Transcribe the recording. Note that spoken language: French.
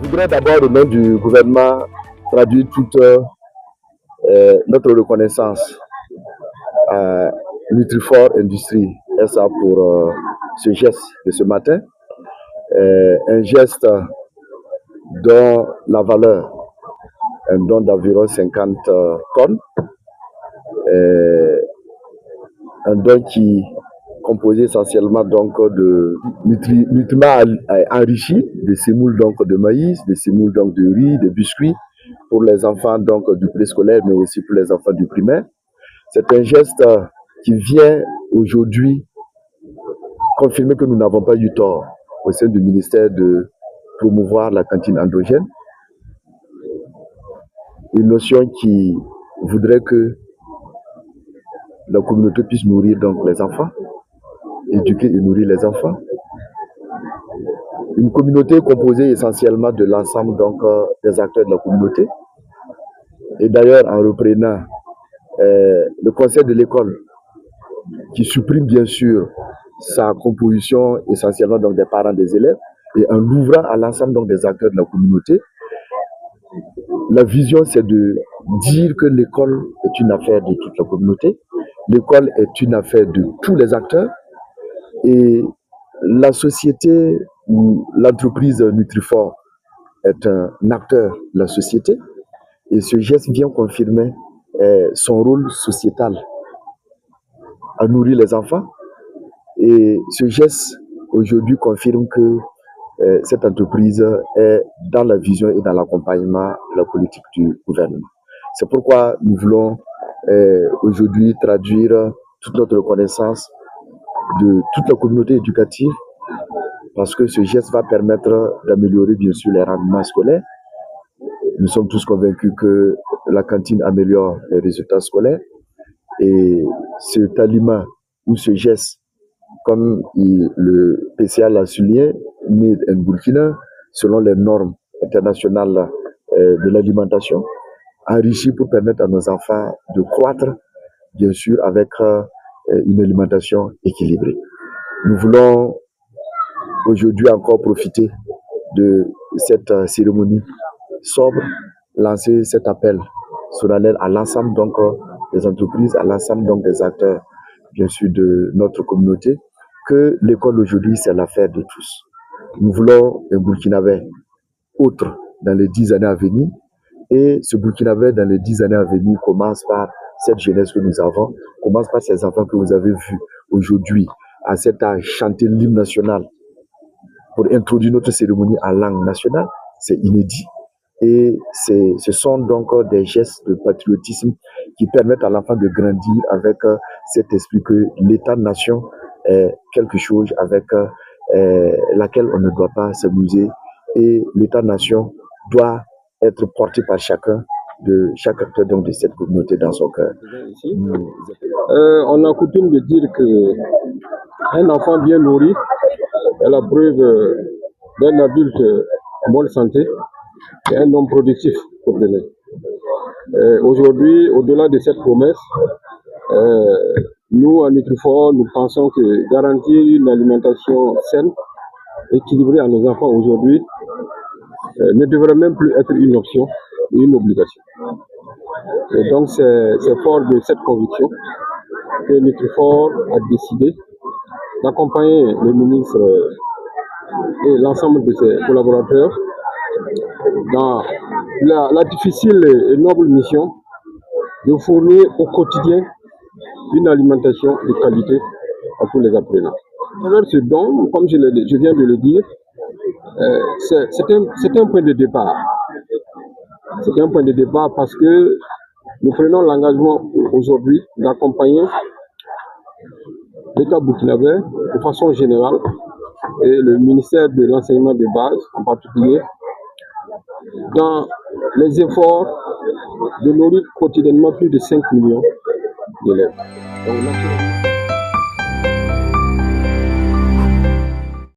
voudrais d'abord, au nom du gouvernement, traduire toute notre reconnaissance à Nutrifort Industrie SA pour ce geste de ce matin. Un geste dont la valeur, un don d'environ 50 tonnes, un don qui est composé essentiellement donc de nutriments enrichis, de sémoules donc de maïs, de sémoules donc de riz, de biscuits pour les enfants donc du préscolaire, mais aussi pour les enfants du primaire. C'est un geste qui vient aujourd'hui confirmer que nous n'avons pas eu tort au sein du ministère de promouvoir la cantine endogène. Une notion qui voudrait que la communauté puisse nourrir donc les enfants, éduquer et nourrir les enfants. Une communauté composée essentiellement de l'ensemble donc des acteurs de la communauté. Et d'ailleurs, en reprenant le conseil de l'école, qui supprime bien sûr sa composition essentiellement donc des parents des élèves, et en l'ouvrant à l'ensemble donc des acteurs de la communauté, la vision c'est de dire que l'école est une affaire de toute la communauté, l'école est une affaire de tous les acteurs, et la société ou l'entreprise Nutrifort est un acteur de la société, et ce geste vient confirmer son rôle sociétal à nourrir les enfants. Et ce geste aujourd'hui confirme que cette entreprise est dans la vision et dans l'accompagnement de la politique du gouvernement. C'est pourquoi nous voulons aujourd'hui traduire toute notre reconnaissance de toute la communauté éducative, parce que ce geste va permettre d'améliorer bien sûr les rendements scolaires. Nous sommes tous convaincus que la cantine améliore les résultats scolaires, et cet aliment ou ce geste, comme le PCA l'a souligné, Made in Burkina, selon les normes internationales de l'alimentation, enrichi pour permettre à nos enfants de croître, bien sûr, avec une alimentation équilibrée. Nous voulons aujourd'hui encore profiter de cette cérémonie sobre, lancer cet appel solennel à l'ensemble donc des entreprises, à l'ensemble donc des acteurs, bien sûr, de notre communauté, que l'école aujourd'hui, c'est l'affaire de tous. Nous voulons un Burkinabé autre dans les 10 années à venir, et ce Burkinabé dans les 10 années à venir commence par cette jeunesse que nous avons, commence par ces enfants que vous avez vus aujourd'hui à cet âge chanter l'hymne national pour introduire notre cérémonie en langue nationale. C'est inédit. Et ce sont donc des gestes de patriotisme qui permettent à l'enfant de grandir avec cet esprit que l'État-nation est quelque chose avec laquelle on ne doit pas s'amuser, et l'État-nation doit être porté par chacun de chaque acteur donc de cette communauté dans son cœur. On a coutume de dire qu'un enfant bien nourri est la preuve d'un adulte en bonne santé et un homme productif pour demain. Aujourd'hui, au-delà de cette promesse, nous, à Nutrifort, nous pensons que garantir une alimentation saine, équilibrée à nos enfants aujourd'hui, ne devrait même plus être une option, une obligation. Et donc, c'est fort de cette conviction que Nutrifort a décidé d'accompagner le ministre et l'ensemble de ses collaborateurs dans la difficile et noble mission de fournir au quotidien une alimentation de qualité à tous les apprenants. Alors ce don, comme je viens de le dire, c'est un point de départ. C'est un point de départ parce que nous prenons l'engagement aujourd'hui d'accompagner l'État burkinabé de façon générale et le ministère de l'enseignement de base en particulier dans les efforts de nourrir quotidiennement plus de 5 millions d'élèves.